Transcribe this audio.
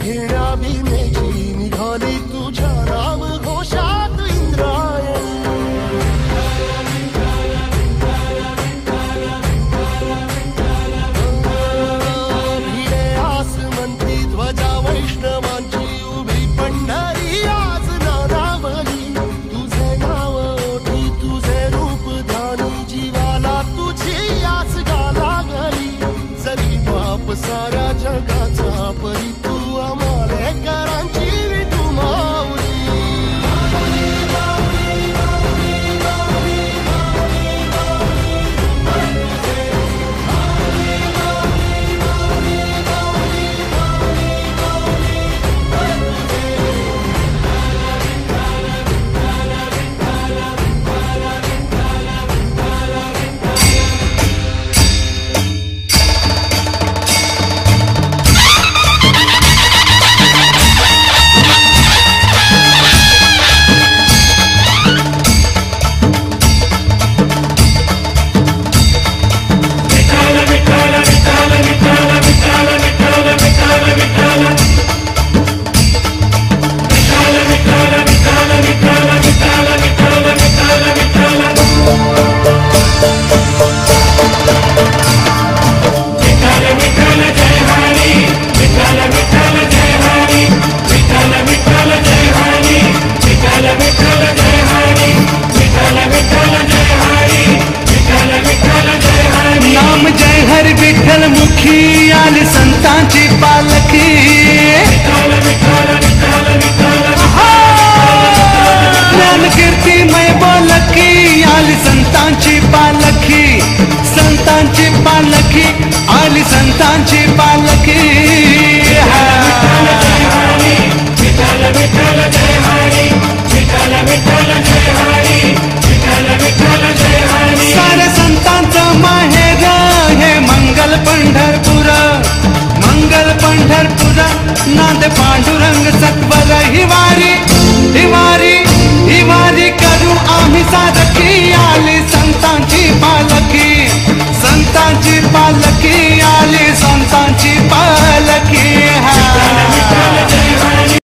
घेण्या भीमेची निघाली तुझ्या नाम घोषात इंद्रायणी। भिडे आसमंती ध्वजा वैष्णवांची उभी पंढरी आज नादावली। तुझे नाव ओठी तुझे रूप ध्यानी जीवाला तुझी आस गा लागली। जरी बाप साऱ्या जगाचा परी तू आमालेकरांची विठू माऊली। नाम जय हरी विठ्ठल मुखी आली संतांची पालखी। ज्ञान कीर्तिमय बोलकी आली संतांची पालखी। संतांची पालखी आली संतांची पालखी। सारे संतांचं माहेर हे मंगल पंढरपूर। मंगल पंढरपूर नांद पांडुरंग सत्वर हिवारी। हिवारी हिवारी करू आम्ही सारखी आली संतांची पालखी। संतांची पालखी आली संतांची पालखी।